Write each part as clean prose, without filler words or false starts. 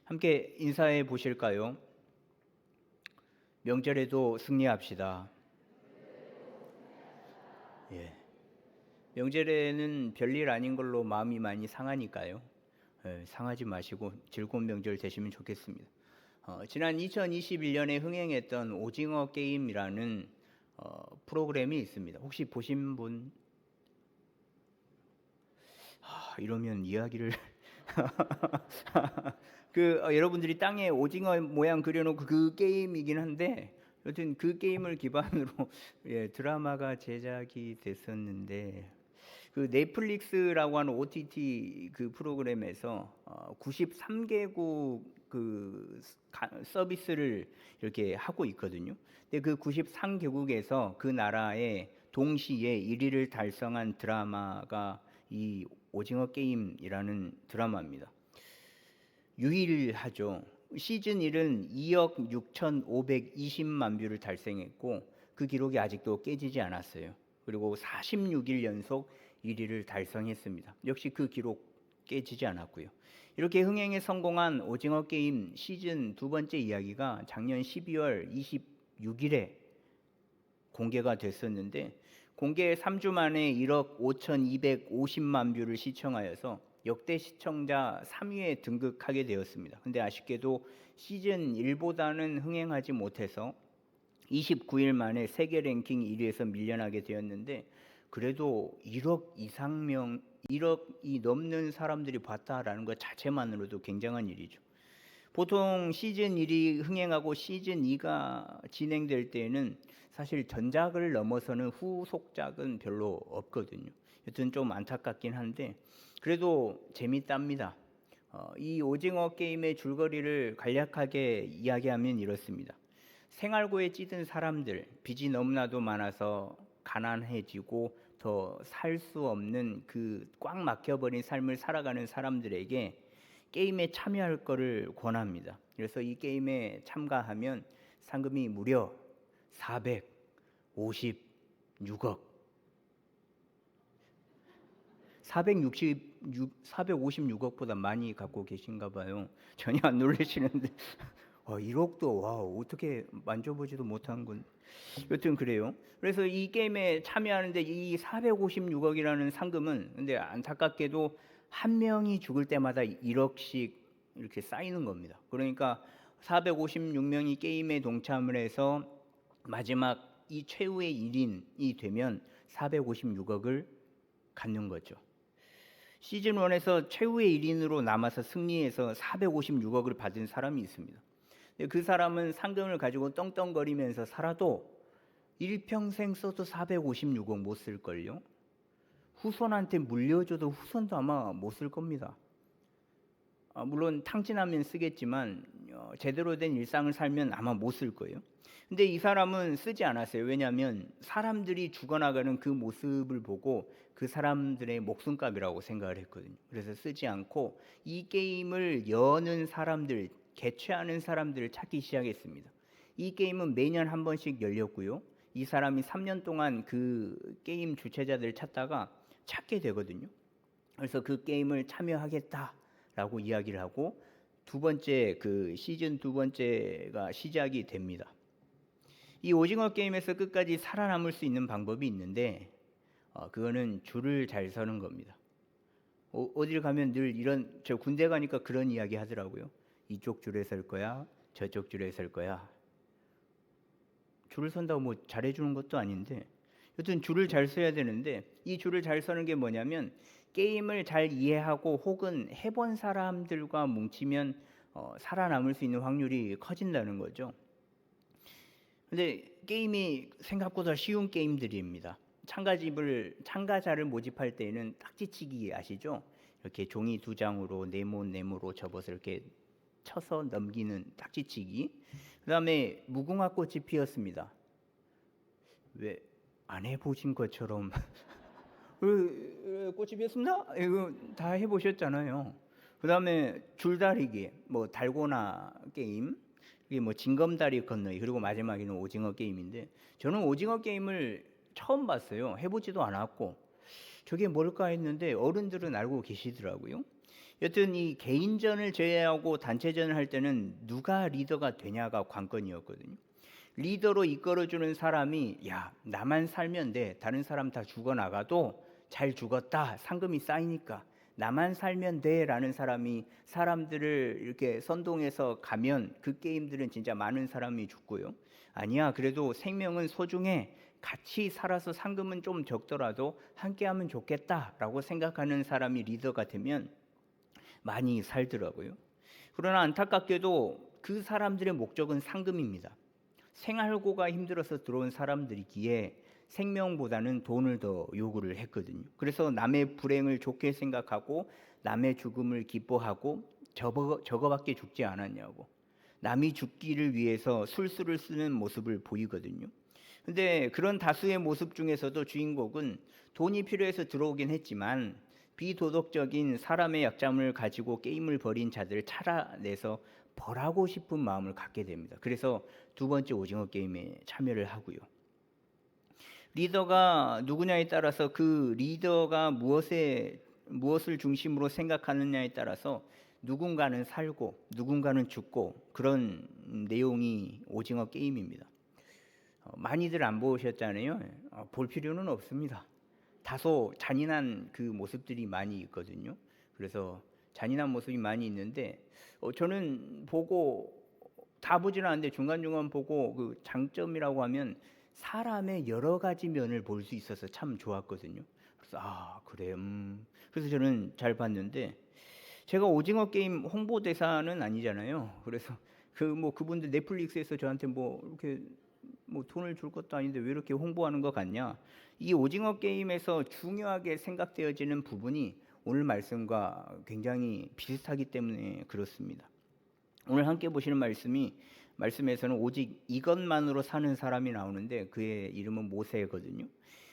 함께 인사해 보실까요? 명절에도 승리합시다. 예. 명절에는 별일 아닌 걸로 마음이 많이 상하니까요. 상하지 마시고 즐거운 명절 되시면 좋겠습니다. 지난 2021년에 흥행했던 오징어 게임이라는 프로그램이 있습니다. 혹시 보신 분? 이러면 이야기를 여러분들이 땅에 오징어 모양 그려놓고 그 게임이긴 한데, 여튼 그 게임을 기반으로 예, 드라마가 제작이 됐었는데, 그 넷플릭스라고 하는 OTT 그 프로그램에서 93개국 서비스를 이렇게 하고 있거든요. 근데 그 93개국에서 그 나라에 동시에 1위를 달성한 드라마가 이 오징어 게임이라는 드라마입니다. 유일하죠. 시즌 1은 2억 6,520만 뷰를 달성했고 그 기록이 아직도 깨지지 않았어요. 그리고 46일 연속 1위를 달성했습니다. 역시 그 기록 깨지지 않았고요. 이렇게 흥행에 성공한 오징어 게임 시즌 두 번째 이야기가 작년 12월 26일에 공개가 됐었는데, 공개 3주 만에 1억 5,250만 뷰를 시청하여서 역대 시청자 3위에 등극하게 되었습니다. 근데 아쉽게도 시즌 1보다는 흥행하지 못해서 29일 만에 세계 랭킹 1위에서 밀려나게 되었는데, 그래도 1억이 넘는 사람들이 봤다라는 것 자체만으로도 굉장한 일이죠. 보통 시즌 1이 흥행하고 시즌 2가 진행될 때에는 사실 전작을 넘어서는 후속작은 별로 없거든요. 여튼 좀 안타깝긴 한데 그래도 재밌답니다. 이 오징어 게임의 줄거리를 간략하게 이야기하면 이렇습니다. 생활고에 찌든 사람들, 빚이 너무나도 많아서 가난해지고 더 살 수 없는 그 꽉 막혀버린 삶을 살아가는 사람들에게 게임에 참여할 것을 권합니다. 그래서 이 게임에 참가하면 상금이 무려 456억 456억보다 많이 갖고 계신가 봐요. 전혀 안 놀라시는데 1억도 와 어떻게 만져보지도 못한 건 여튼 그래요. 그래서 이 게임에 참여하는데 이 456억이라는 상금은 근데 안타깝게도 한 명이 죽을 때마다 1억씩 이렇게 쌓이는 겁니다. 그러니까 456명이 게임에 동참을 해서 마지막 이 최후의 1인이 되면 456억을 갖는 거죠. 시즌 1에서 최후의 1인으로 남아서 승리해서 456억을 받은 사람이 있습니다. 그 사람은 상금을 가지고 떵떵거리면서 살아도 일평생 써도 456억 못 쓸걸요? 후손한테 물려줘도 후손도 아마 못 쓸 겁니다. 물론 탕진하면 쓰겠지만 제대로 된 일상을 살면 아마 못 쓸 거예요. 근데 이 사람은 쓰지 않았어요. 왜냐하면 사람들이 죽어나가는 그 모습을 보고 그 사람들의 목숨값이라고 생각을 했거든요. 그래서 쓰지 않고 이 게임을 여는 사람들, 개최하는 사람들을 찾기 시작했습니다. 이 게임은 매년 한 번씩 열렸고요. 이 사람이 3년 동안 그 게임 주최자들을 찾다가 찾게 되거든요. 그래서 그 게임을 참여하겠다라고 이야기를 하고 두 번째 그 시즌 두 번째가 시작이 됩니다. 이 오징어 게임에서 끝까지 살아남을 수 있는 방법이 있는데 그거는 줄을 잘 서는 겁니다. 어딜 가면 늘 저 군대 가니까 그런 이야기 하더라고요. 이쪽 줄에 설 거야, 저쪽 줄에 설 거야. 줄을 선다고 뭐 잘해주는 것도 아닌데 여튼 줄을 잘 서야 되는데 이 줄을 잘 서는 게 뭐냐면 게임을 잘 이해하고 혹은 해본 사람들과 뭉치면 살아남을 수 있는 확률이 커진다는 거죠. 근데 게임이 생각보다 쉬운 게임들입니다. 참가자를 모집할 때는 딱지치기 아시죠? 이렇게 종이 2장으로 네모로 접어서 이렇게 쳐서 넘기는 딱지치기. 그 다음에 무궁화 꽃이 피었습니다. 왜 안 해보신 것처럼 꽃이 피었습니다? 이거 다 해보셨잖아요. 그 다음에 줄다리기, 뭐 달고나 게임, 이게 뭐 징검다리 건너기, 그리고 마지막에는 오징어 게임인데 저는 오징어 게임을 처음 봤어요. 해보지도 않았고 저게 뭘까 했는데 어른들은 알고 계시더라고요. 여튼 이 개인전을 제외하고 단체전을 할 때는 누가 리더가 되냐가 관건이었거든요. 리더로 이끌어주는 사람이 야 나만 살면 돼, 다른 사람 다 죽어나가도 잘 죽었다, 상금이 쌓이니까 나만 살면 돼라는 사람이 사람들을 이렇게 선동해서 가면 그 게임들은 진짜 많은 사람이 죽고요. 아니야 그래도 생명은 소중해, 같이 살아서 상금은 좀 적더라도 함께하면 좋겠다라고 생각하는 사람이 리더가 되면 많이 살더라고요. 그러나 안타깝게도 그 사람들의 목적은 상금입니다. 생활고가 힘들어서 들어온 사람들이기에 생명보다는 돈을 더 요구를 했거든요. 그래서 남의 불행을 좋게 생각하고 남의 죽음을 기뻐하고 저거밖에 죽지 않았냐고, 남이 죽기를 위해서 술수를 쓰는 모습을 보이거든요. 근데 그런 다수의 모습 중에서도 주인공은 돈이 필요해서 들어오긴 했지만 비도덕적인 사람의 약점을 가지고 게임을 벌인 자들을 찾아내서 벌하고 싶은 마음을 갖게 됩니다. 그래서 두 번째 오징어 게임에 참여를 하고요. 리더가 누구냐에 따라서 그 리더가 무엇을 중심으로 생각하느냐에 따라서 누군가는 살고 누군가는 죽고 그런 내용이 오징어 게임입니다. 많이들 안 보셨잖아요. 볼 필요는 없습니다. 다소 잔인한 그 모습들이 많이 있거든요. 그래서 잔인한 모습이 많이 있는데 저는 보고 다 보지는 않는데 중간중간 보고 그 장점이라고 하면 사람의 여러 가지 면을 볼 수 있어서 참 좋았거든요. 그래서 그래 그래서 저는 잘 봤는데, 제가 오징어 게임 홍보대사는 아니잖아요. 그래서 그분들 넷플릭스에서 저한테 이렇게 돈을 줄 것도 아닌데 왜 이렇게 홍보하는 것 같냐? 이 오징어 게임에서 중요하게 생각되어지는 부분이 오늘 말씀과 굉장히 비슷하기 때문에 그렇습니다. 오늘 함께 보시는 말씀에서는 오직 이것만으로 사는 사람이 나오는데 그의 이름은 모세거든요.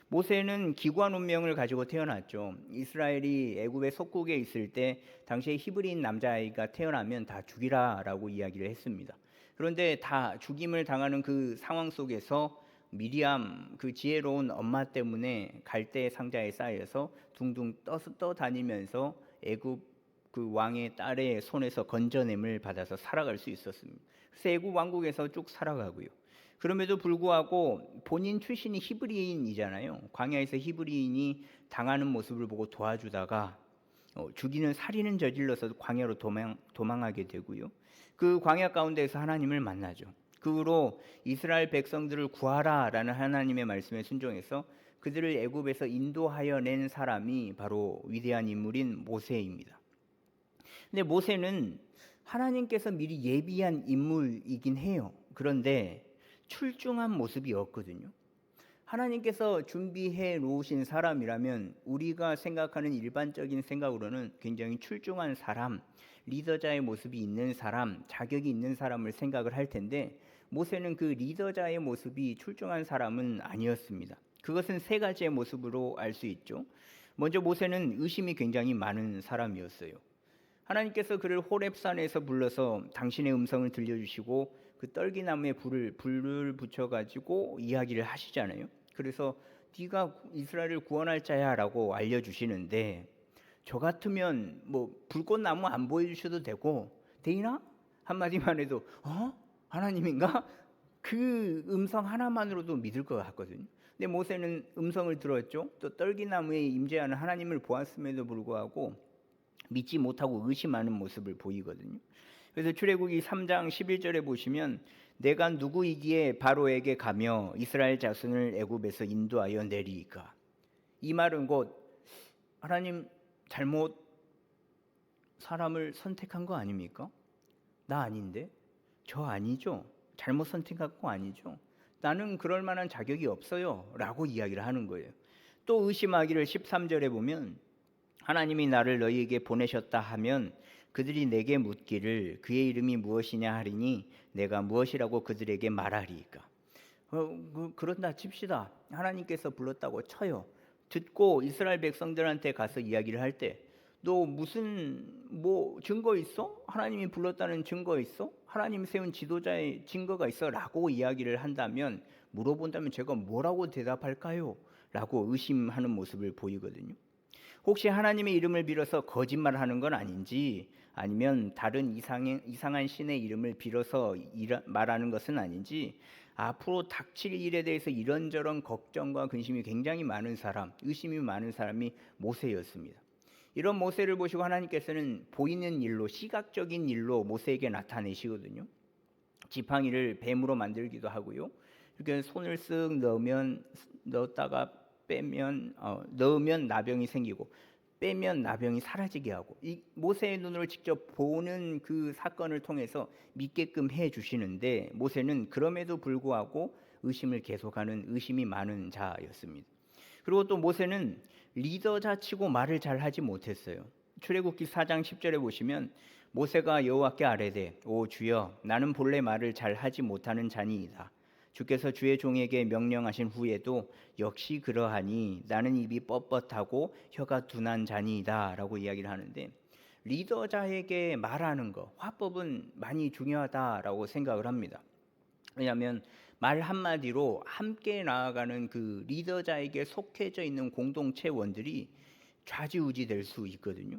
모세는 기구한 운명을 가지고 태어났죠. 이스라엘이 애굽의 속국에 있을 때 당시에 히브리인 남자아이가 태어나면 다 죽이라라고 이야기를 했습니다. 그런데 다 죽임을 당하는 그 상황 속에서 미리암 그 지혜로운 엄마 때문에 갈대 상자에 쌓여서 둥둥 떠다니면서 애굽 그 왕의 딸의 손에서 건져냄을 받아서 살아갈 수 있었습니다. 그래서 애굽 왕국에서 쭉 살아가고요. 그럼에도 불구하고 본인 출신이 히브리인이잖아요. 광야에서 히브리인이 당하는 모습을 보고 도와주다가 죽이는 살인은 저질러서 광야로 도망하게 되고요. 그 광야 가운데서 하나님을 만나죠. 그 후로 이스라엘 백성들을 구하라라는 하나님의 말씀에 순종해서 그들을 애굽에서 인도하여 낸 사람이 바로 위대한 인물인 모세입니다. 근데 모세는 하나님께서 미리 예비한 인물이긴 해요. 그런데 출중한 모습이 없거든요. 하나님께서 준비해 놓으신 사람이라면 우리가 생각하는 일반적인 생각으로는 굉장히 출중한 사람, 리더자의 모습이 있는 사람, 자격이 있는 사람을 생각을 할 텐데 모세는 그 리더자의 모습이 출중한 사람은 아니었습니다. 그것은 세 가지의 모습으로 알 수 있죠. 먼저 모세는 의심이 굉장히 많은 사람이었어요. 하나님께서 그를 호렙산에서 불러서 당신의 음성을 들려주시고 그 떨기나무에 불을 붙여가지고 이야기를 하시잖아요. 그래서 네가 이스라엘을 구원할 자야라고 알려주시는데 저 같으면 불꽃나무 안 보여주셔도 되고 되나? 한마디만 해도 하나님인가? 그 음성 하나만으로도 믿을 것 같거든요. 근데 모세는 음성을 들었죠. 또 떨기나무에 임재하는 하나님을 보았음에도 불구하고 믿지 못하고 의심하는 모습을 보이거든요. 그래서 출애굽기 3장 11절에 보시면 내가 누구이기에 바로에게 가며 이스라엘 자손을 애굽에서 인도하여 내리이까. 이 말은 곧 하나님 잘못 사람을 선택한 거 아닙니까? 나 아닌데? 저 아니죠? 잘못 선택한 거 아니죠? 나는 그럴 만한 자격이 없어요 라고 이야기를 하는 거예요. 또 의심하기를 13절에 보면 하나님이 나를 너희에게 보내셨다 하면 그들이 내게 묻기를 그의 이름이 무엇이냐 하리니 내가 무엇이라고 그들에게 말하리이까. 그런다 칩시다. 하나님께서 불렀다고 쳐요. 듣고 이스라엘 백성들한테 가서 이야기를 할 때 너 무슨 증거 있어? 하나님이 불렀다는 증거 있어? 하나님 세운 지도자의 증거가 있어? 라고 이야기를 한다면, 물어본다면 제가 뭐라고 대답할까요? 라고 의심하는 모습을 보이거든요. 혹시 하나님의 이름을 빌어서 거짓말하는 건 아닌지, 아니면 다른 이상한 신의 이름을 빌어서 말하는 것은 아닌지, 앞으로 닥칠 일에 대해서 이런저런 걱정과 근심이 굉장히 많은 사람, 의심이 많은 사람이 모세였습니다. 이런 모세를 보시고 하나님께서는 보이는 일로, 시각적인 일로 모세에게 나타내시거든요. 지팡이를 뱀으로 만들기도 하고요. 이렇게 손을 쓱 넣었다가 빼면 넣으면 나병이 생기고 빼면 나병이 사라지게 하고, 이 모세의 눈으로 직접 보는 그 사건을 통해서 믿게끔 해 주시는데, 모세는 그럼에도 불구하고 의심을 계속하는 의심이 많은 자였습니다. 그리고 또 모세는 리더자치고 말을 잘 하지 못했어요. 출애굽기 4장 10절에 보시면 모세가 여호와께 아뢰되 오 주여 나는 본래 말을 잘 하지 못하는 자니이다. 주께서 주의 종에게 명령하신 후에도 역시 그러하니 나는 입이 뻣뻣하고 혀가 둔한 자니이다 라고 이야기를 하는데, 리더자에게 말하는 것, 화법은 많이 중요하다라고 생각을 합니다. 왜냐하면 말 한마디로 함께 나아가는 그 리더자에게 속해져 있는 공동체원들이 좌지우지 될 수 있거든요.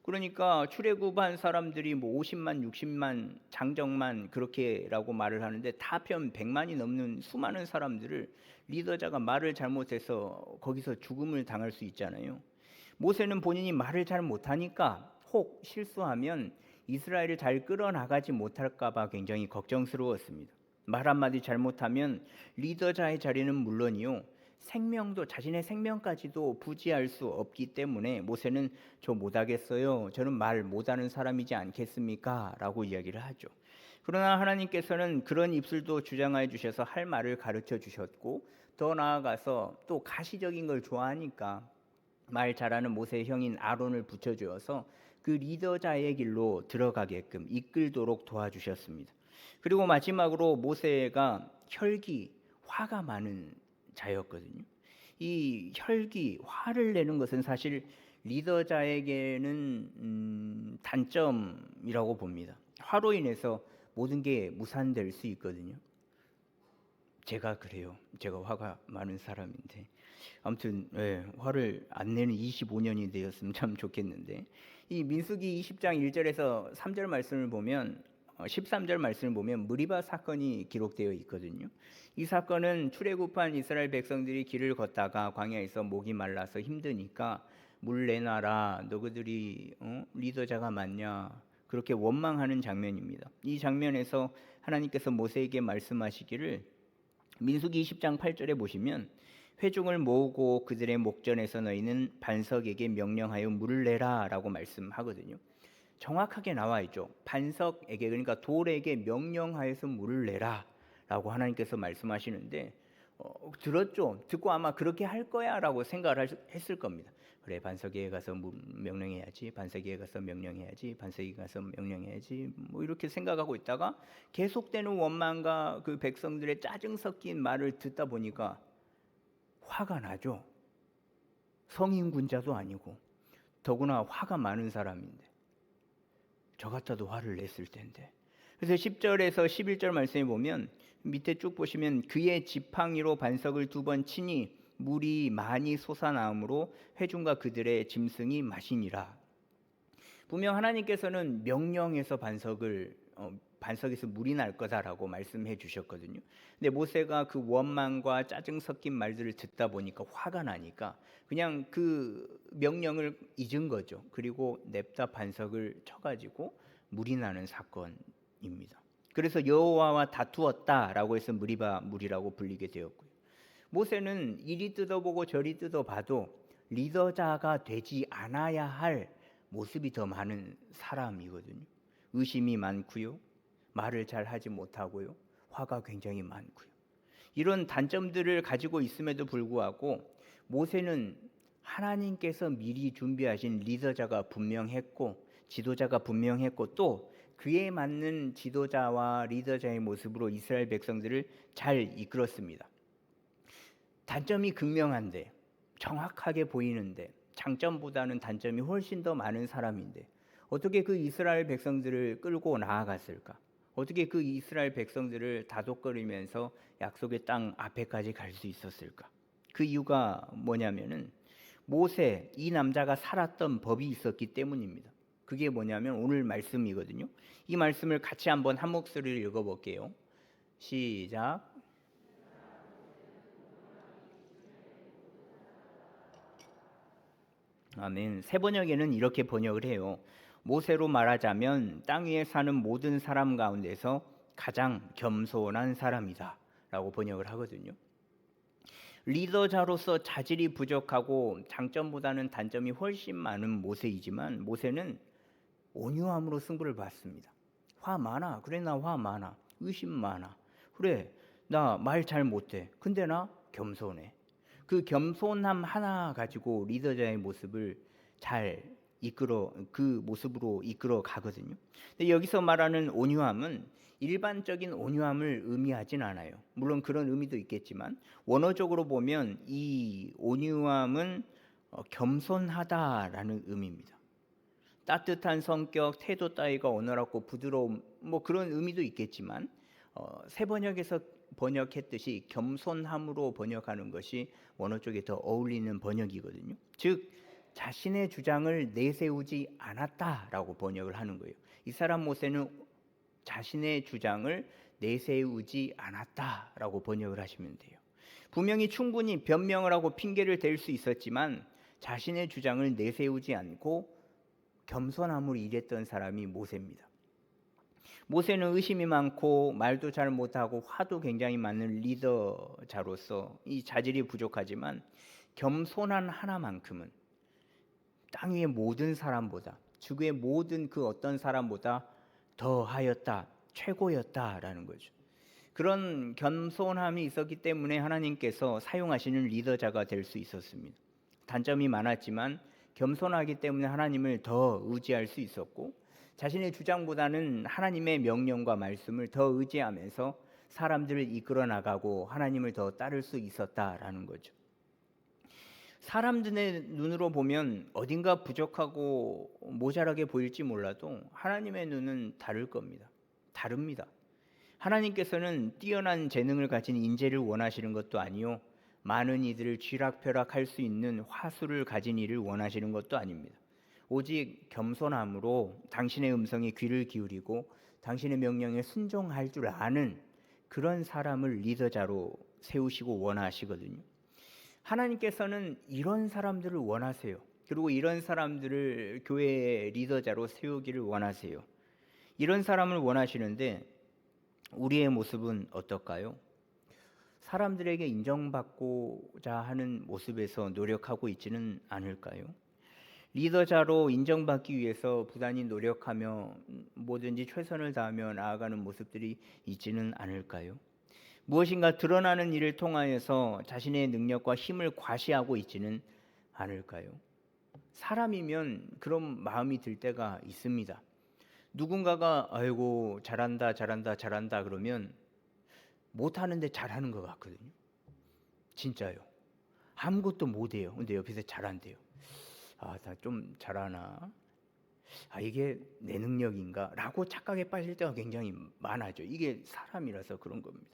그러니까 출애굽한 사람들이 뭐 50만, 60만, 장정만 그렇게라고 말을 하는데 다 합하면 100만이 넘는 수많은 사람들을 리더자가 말을 잘못해서 거기서 죽음을 당할 수 있잖아요. 모세는 본인이 말을 잘 못하니까 혹 실수하면 이스라엘을 잘 끌어나가지 못할까 봐 굉장히 걱정스러웠습니다. 말 한마디 잘못하면 리더자의 자리는 물론이요, 생명도, 자신의 생명까지도 부지할 수 없기 때문에 모세는 저 못하겠어요, 저는 말 못하는 사람이지 않겠습니까? 라고 이야기를 하죠. 그러나 하나님께서는 그런 입술도 주장하여 주셔서 할 말을 가르쳐 주셨고, 더 나아가서 또 가시적인 걸 좋아하니까 말 잘하는 모세의 형인 아론을 붙여주어서 그 리더자의 길로 들어가게끔 이끌도록 도와주셨습니다. 그리고 마지막으로 모세가 화가 많은 자였거든요. 이 화를 내는 것은 사실 리더자에게는 단점이라고 봅니다. 화로 인해서 모든 게 무산될 수 있거든요. 제가 그래요. 제가 화가 많은 사람인데 아무튼 화를 안 내는 25년이 되었으면 참 좋겠는데, 이 민수기 20장 1절에서 3절 말씀을 보면 13절 말씀을 보면 무리바 사건이 기록되어 있거든요. 이 사건은 출애굽한 이스라엘 백성들이 길을 걷다가 광야에서 목이 말라서 힘드니까 물 내놔라, 너희들이 리더자가 맞냐, 그렇게 원망하는 장면입니다. 이 장면에서 하나님께서 모세에게 말씀하시기를 민수기 20장 8절에 보시면 회중을 모으고 그들의 목전에서 너희는 반석에게 명령하여 물을 내라 라고 말씀하거든요. 정확하게 나와 있죠. 반석에게, 그러니까 돌에게 명령하여서 물을 내라 라고 하나님께서 말씀하시는데, 들었죠. 듣고 아마 그렇게 할 거야 라고 생각을 했을 겁니다. 그래, 반석에 가서 명령해야지, 반석에 가서 명령해야지, 반석에 가서 명령해야지, 뭐 이렇게 생각하고 있다가 계속되는 원망과 그 백성들의 짜증 섞인 말을 듣다 보니까 화가 나죠. 성인 군자도 아니고 더구나 화가 많은 사람인데, 저 같아도 화를 냈을 텐데. 그래서 10절에서 11절 말씀에 보면 밑에 쭉 보시면 그의 지팡이로 반석을 2번 치니 물이 많이 솟아나므로 회중과 그들의 짐승이 마시니라. 분명 하나님께서는 명령해서 반석에서 물이 날 거다라고 말씀해 주셨거든요. 근데 모세가 그 원망과 짜증 섞인 말들을 듣다 보니까 화가 나니까 그냥 그 명령을 잊은 거죠. 그리고 냅다 반석을 쳐가지고 물이 나는 사건입니다. 그래서 여호와와 다투었다라고 해서 무리바 물이라고 불리게 되었고요. 모세는 이리 뜯어보고 저리 뜯어봐도 리더자가 되지 않아야 할 모습이 더 많은 사람이거든요. 의심이 많고요, 말을 잘 하지 못하고요, 화가 굉장히 많고요. 이런 단점들을 가지고 있음에도 불구하고 모세는 하나님께서 미리 준비하신 리더자가 분명했고 지도자가 분명했고 또 그에 맞는 지도자와 리더자의 모습으로 이스라엘 백성들을 잘 이끌었습니다. 단점이 극명한데, 정확하게 보이는데, 장점보다는 단점이 훨씬 더 많은 사람인데 어떻게 그 이스라엘 백성들을 끌고 나아갔을까? 어떻게 그 이스라엘 백성들을 다독거리면서 약속의 땅 앞에까지 갈 수 있었을까? 그 이유가 뭐냐면은 모세 이 남자가 살았던 법이 있었기 때문입니다. 그게 뭐냐면 오늘 말씀이거든요. 이 말씀을 같이 한번 한 목소리를 읽어볼게요. 시작. 아멘. 새 번역에는 이렇게 번역을 해요. 모세로 말하자면 땅 위에 사는 모든 사람 가운데서 가장 겸손한 사람이다 라고 번역을 하거든요. 리더자로서 자질이 부족하고 장점보다는 단점이 훨씬 많은 모세이지만 모세는 온유함으로 승부를 봤습니다. 화 많아. 그래 나 화 많아. 의심 많아. 그래 나 말 잘 못해. 근데 나 겸손해. 그 겸손함 하나 가지고 리더자의 모습을 잘 그 모습으로 이끌어 가거든요. 근데 여기서 말하는 온유함은 일반적인 온유함을 의미하진 않아요. 물론 그런 의미도 있겠지만 원어적으로 보면 이 온유함은 겸손하다라는 의미입니다. 따뜻한 성격, 태도 따위가 온화롭고 부드러움 뭐 그런 의미도 있겠지만 새 번역에서 번역했듯이 겸손함으로 번역하는 것이 원어 쪽에 더 어울리는 번역이거든요. 즉 자신의 주장을 내세우지 않았다라고 번역을 하는 거예요. 이 사람 모세는 자신의 주장을 내세우지 않았다라고 번역을 하시면 돼요. 분명히 충분히 변명을 하고 핑계를 댈 수 있었지만 자신의 주장을 내세우지 않고 겸손함으로 일했던 사람이 모세입니다. 모세는 의심이 많고 말도 잘 못하고 화도 굉장히 많은 리더자로서 이 자질이 부족하지만 겸손한 하나만큼은 땅 위의 모든 사람보다 지구의 모든 그 어떤 사람보다 더하였다, 최고였다라는 거죠. 그런 겸손함이 있었기 때문에 하나님께서 사용하시는 리더자가 될 수 있었습니다. 단점이 많았지만 겸손하기 때문에 하나님을 더 의지할 수 있었고 자신의 주장보다는 하나님의 명령과 말씀을 더 의지하면서 사람들을 이끌어 나가고 하나님을 더 따를 수 있었다라는 거죠. 사람들의 눈으로 보면 어딘가 부족하고 모자라게 보일지 몰라도 하나님의 눈은 다를 겁니다. 다릅니다. 하나님께서는 뛰어난 재능을 가진 인재를 원하시는 것도 아니요 많은 이들을 쥐락펴락할 수 있는 화술을 가진 이를 원하시는 것도 아닙니다. 오직 겸손함으로 당신의 음성에 귀를 기울이고 당신의 명령에 순종할 줄 아는 그런 사람을 리더자로 세우시고 원하시거든요. 하나님께서는 이런 사람들을 원하세요. 그리고 이런 사람들을 교회의 리더자로 세우기를 원하세요. 이런 사람을 원하시는데 우리의 모습은 어떨까요? 사람들에게 인정받고자 하는 모습에서 노력하고 있지는 않을까요? 리더자로 인정받기 위해서 부단히 노력하며 뭐든지 최선을 다하며 나아가는 모습들이 있지는 않을까요? 무엇인가 드러나는 일을 통하여서 자신의 능력과 힘을 과시하고 있지는 않을까요? 사람이면 그런 마음이 들 때가 있습니다. 누군가가 아이고 잘한다 잘한다 잘한다 그러면 못하는데 잘하는 것 같거든요. 진짜요. 아무것도 못해요. 근데 옆에서 잘한대요. 아, 나 좀 잘하나? 아, 이게 내 능력인가? 라고 착각에 빠질 때가 굉장히 많아져. 이게 사람이라서 그런 겁니다.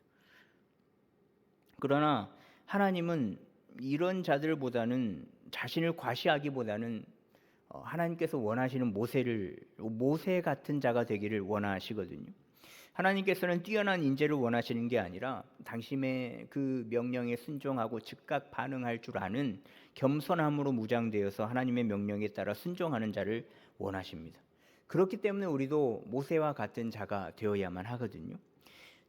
그러나 하나님은 이런 자들보다는 자신을 과시하기보다는 하나님께서 원하시는 모세 같은 자가 되기를 원하시거든요. 하나님께서는 뛰어난 인재를 원하시는 게 아니라 당신의 그 명령에 순종하고 즉각 반응할 줄 아는 겸손함으로 무장되어서 하나님의 명령에 따라 순종하는 자를 원하십니다. 그렇기 때문에 우리도 모세와 같은 자가 되어야만 하거든요.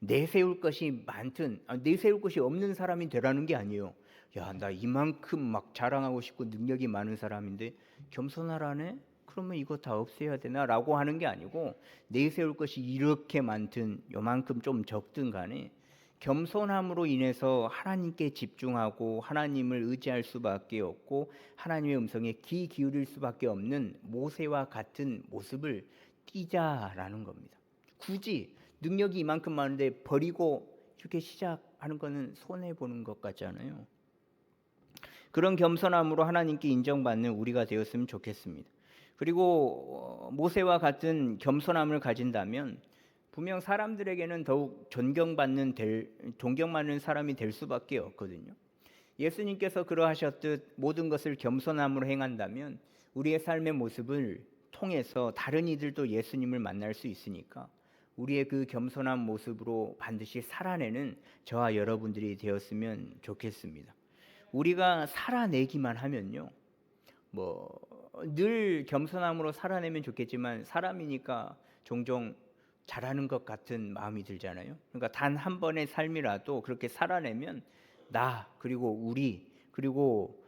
내세울 것이 많든 내세울 것이 없는 사람이 되라는 게 아니에요. 야, 나 이만큼 막 자랑하고 싶고 능력이 많은 사람인데 겸손하라네? 그러면 이거 다 없애야 되나? 라고 하는 게 아니고 내세울 것이 이렇게 많든 요만큼 좀 적든 간에 겸손함으로 인해서 하나님께 집중하고 하나님을 의지할 수밖에 없고 하나님의 음성에 귀 기울일 수밖에 없는 모세와 같은 모습을 띠자라는 겁니다. 굳이 능력이 이만큼 많은데 버리고 이렇게 시작하는 거는 손해보는 것 같잖아요. 그런 겸손함으로 하나님께 인정받는 우리가 되었으면 좋겠습니다. 그리고 모세와 같은 겸손함을 가진다면 분명 사람들에게는 더욱 존경받는 사람이 될 수밖에 없거든요. 예수님께서 그러하셨듯 모든 것을 겸손함으로 행한다면 우리의 삶의 모습을 통해서 다른 이들도 예수님을 만날 수 있으니까 우리의 그 겸손한 모습으로 반드시 살아내는 저와 여러분들이 되었으면 좋겠습니다. 우리가 살아내기만 하면요, 뭐 늘 겸손함으로 살아내면 좋겠지만 사람이니까 종종 잘하는 것 같은 마음이 들잖아요. 그러니까 단 한 번의 삶이라도 그렇게 살아내면 나 그리고 우리 그리고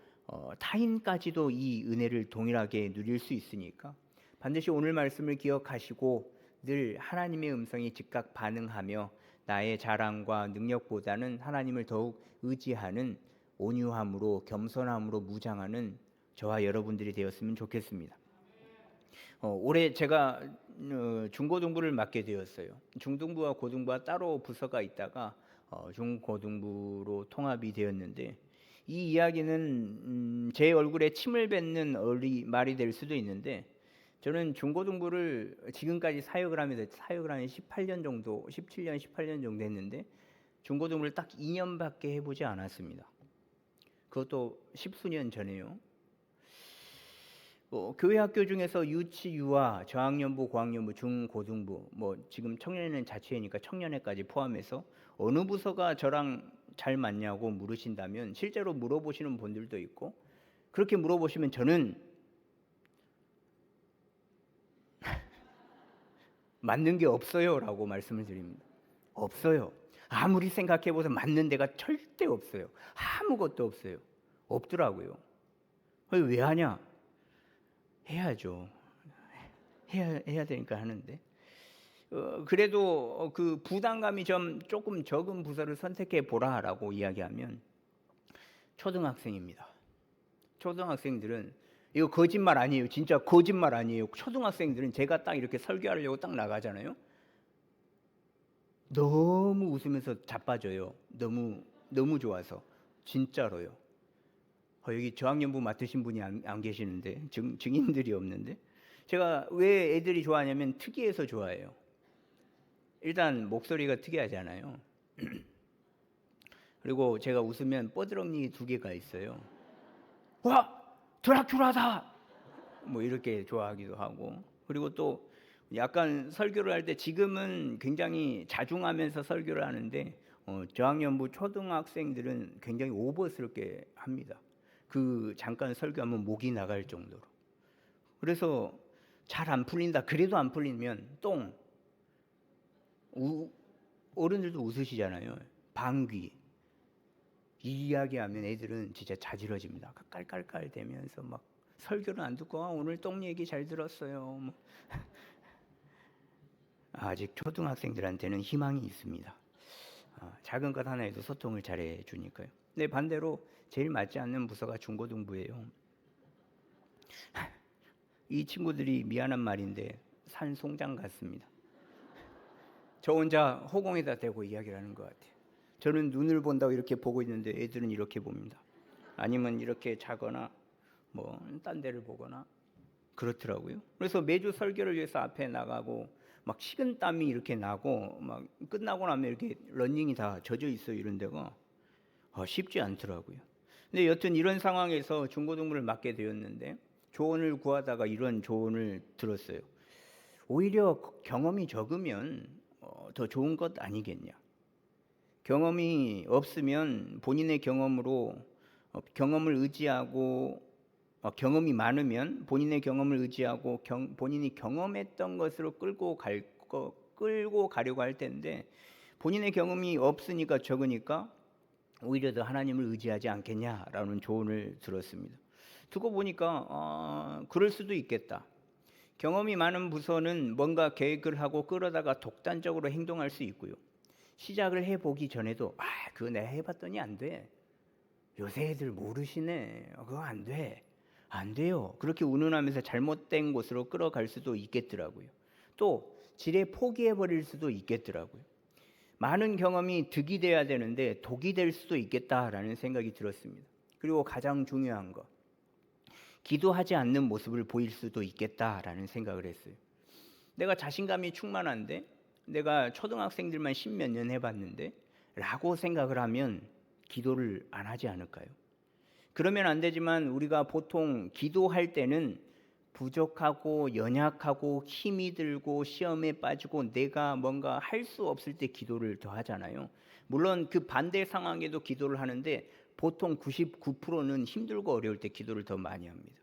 타인까지도 이 은혜를 동일하게 누릴 수 있으니까 반드시 오늘 말씀을 기억하시고 늘 하나님의 음성에 즉각 반응하며 나의 자랑과 능력보다는 하나님을 더욱 의지하는 온유함으로 겸손함으로 무장하는 저와 여러분들이 되었으면 좋겠습니다. 올해 제가 중고등부를 맡게 되었어요. 중등부와 고등부와 따로 부서가 있다가 중고등부로 통합이 되었는데 이 이야기는 제 얼굴에 침을 뱉는 말이 될 수도 있는데 저는 중고등부를 지금까지 사역을 하면서 18년 정도, 17년, 18년 정도 했는데 중고등부를 딱 2년밖에 해보지 않았습니다. 그것도 10수년 전에요. 교회 학교 중에서 유치, 유아, 저학년부, 고학년부, 중고등부, 지금 청년회는 자치회니까 청년회까지 포함해서 어느 부서가 저랑 잘 맞냐고 물으신다면 실제로 물어보시는 분들도 있고 그렇게 물어보시면 저는 맞는 게 없어요라고 말씀을 드립니다. 없어요. 아무리 생각해봐도 맞는 데가 절대 없어요. 아무것도 없어요. 없더라고요. 왜 하냐? 해야죠. 해야 되니까 하는데. 그래도 그 부담감이 조금 적은 부서를 선택해 보라라고 이야기하면 초등학생입니다. 초등학생들은 이거 거짓말 아니에요. 진짜 거짓말 아니에요. 초등학생들은 제가 딱 이렇게 설교하려고 딱 나가잖아요. 너무 웃으면서 자빠져요. 너무 좋아서 진짜로요. 여기 저학년부 맡으신 분이 안 계시는데 증인들이 없는데 제가 왜 애들이 좋아하냐면 특이해서 좋아해요. 일단 목소리가 특이하잖아요. 그리고 제가 웃으면 뻐드렁니 2개가 있어요. 와! 드라큘라다! 이렇게 좋아하기도 하고 그리고 또 약간 설교를 할 때 지금은 굉장히 자중하면서 설교를 하는데 저학년부 초등학생들은 굉장히 오버스럽게 합니다. 그 잠깐 설교하면 목이 나갈 정도로. 그래서 잘 안 풀린다. 그래도 안 풀리면 어른들도 웃으시잖아요. 방귀. 이 이야기하면 애들은 진짜 자지러집니다. 깔깔깔 대면서 막 설교는 안 듣고 오늘 똥 얘기 잘 들었어요. 아직 초등학생들한테는 희망이 있습니다. 작은 것 하나에도 소통을 잘해 주니까요. 근데 반대로 제일 맞지 않는 부서가 중고등부예요. 이 친구들이 미안한 말인데 산송장 같습니다. 저 혼자 허공에다 대고 이야기를 하는 것 같아요. 저는 눈을 본다고 이렇게 보고 있는데 애들은 이렇게 봅니다. 아니면 이렇게 자거나 딴 데를 보거나 그렇더라고요. 그래서 매주 설교를 위해서 앞에 나가고 막 식은땀이 이렇게 나고 막 끝나고 나면 이렇게 러닝이 다 젖어 있어 이런 데가 쉽지 않더라고요. 근데 여튼 이런 상황에서 중고등부를 맡게 되었는데 조언을 구하다가 이런 조언을 들었어요. 오히려 경험이 적으면 더 좋은 것 아니겠냐. 경험이 없으면 본인의 경험으로 경험을 의지하고 경험이 많으면 본인의 경험을 의지하고 본인이 경험했던 것으로 끌고 가려고 할 텐데 본인의 경험이 없으니까 적으니까 오히려 더 하나님을 의지하지 않겠냐라는 조언을 들었습니다. 두고 보니까 그럴 수도 있겠다. 경험이 많은 부서는 뭔가 계획을 하고 끌어다가 독단적으로 행동할 수 있고요. 시작을 해보기 전에도 그거 내가 해봤더니 안 돼. 요새 애들 모르시네. 그거 안 돼. 안 돼요. 그렇게 운운하면서 잘못된 곳으로 끌어갈 수도 있겠더라고요. 또 지레 포기해버릴 수도 있겠더라고요. 많은 경험이 득이 돼야 되는데 독이 될 수도 있겠다라는 생각이 들었습니다. 그리고 가장 중요한 거, 기도하지 않는 모습을 보일 수도 있겠다라는 생각을 했어요. 내가 자신감이 충만한데 내가 초등학생들만 10몇 년 해봤는데 라고 생각을 하면 기도를 안 하지 않을까요? 그러면 안 되지만 우리가 보통 기도할 때는 부족하고 연약하고 힘이 들고 시험에 빠지고 내가 뭔가 할 수 없을 때 기도를 더 하잖아요. 물론 그 반대 상황에도 기도를 하는데 보통 99%는 힘들고 어려울 때 기도를 더 많이 합니다.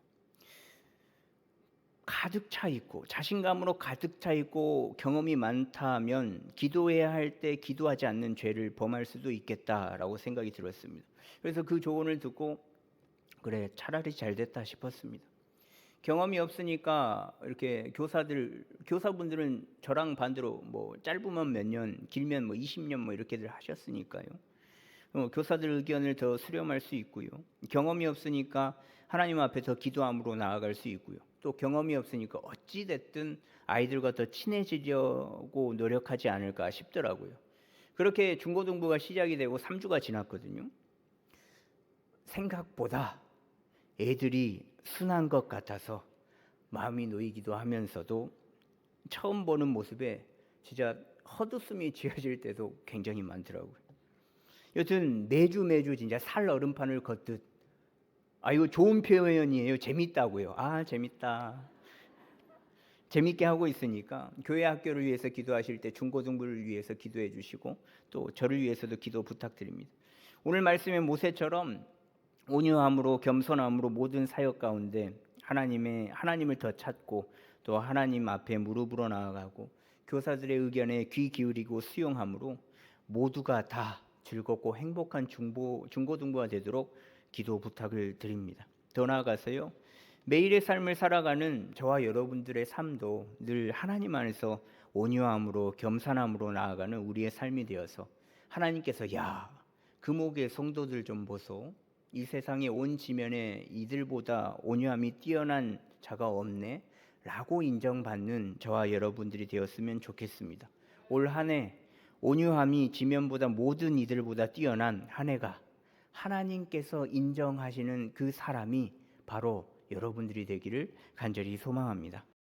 가득 차 있고 자신감으로 가득 차 있고 경험이 많다면 기도해야 할 때 기도하지 않는 죄를 범할 수도 있겠다라고 생각이 들었습니다. 그래서 그 조언을 듣고 그래 차라리 잘 됐다 싶었습니다. 경험이 없으니까 이렇게 교사분들은 저랑 반대로 뭐 짧으면 몇 년, 길면 뭐 20년 뭐 이렇게들 하셨으니까요. 교사들 의견을 더 수렴할 수 있고요. 경험이 없으니까 하나님 앞에 더 기도함으로 나아갈 수 있고요. 또 경험이 없으니까 어찌 됐든 아이들과 더 친해지려고 노력하지 않을까 싶더라고요. 그렇게 중고등부가 시작이 되고 3주가 지났거든요. 생각보다 애들이 순한 것 같아서 마음이 놓이기도 하면서도 처음 보는 모습에 진짜 헛웃음이 지어질 때도 굉장히 많더라고요. 여튼 매주 진짜 살 얼음판을 걷듯 이거 좋은 표현이에요. 재밌다고요. 재밌다. 재밌게 하고 있으니까 교회 학교를 위해서 기도하실 때 중고등부를 위해서 기도해 주시고 또 저를 위해서도 기도 부탁드립니다. 오늘 말씀의 모세처럼 온유함으로 겸손함으로 모든 사역 가운데 하나님을 더 찾고 또 하나님 앞에 무릎으로 나아가고 교사들의 의견에 귀 기울이고 수용함으로 모두가 다 즐겁고 행복한 중고등부가 되도록 기도 부탁을 드립니다. 더 나아가서요. 매일의 삶을 살아가는 저와 여러분들의 삶도 늘 하나님 안에서 온유함으로 겸손함으로 나아가는 우리의 삶이 되어서 하나님께서 금옥의 성도들 좀 보소. 이 세상의 온 지면에 이들보다 온유함이 뛰어난 자가 없네 라고 인정받는 저와 여러분들이 되었으면 좋겠습니다. 올 한 해 온유함이 지면보다 모든 이들보다 뛰어난 한 해가 하나님께서 인정하시는 그 사람이 바로 여러분들이 되기를 간절히 소망합니다.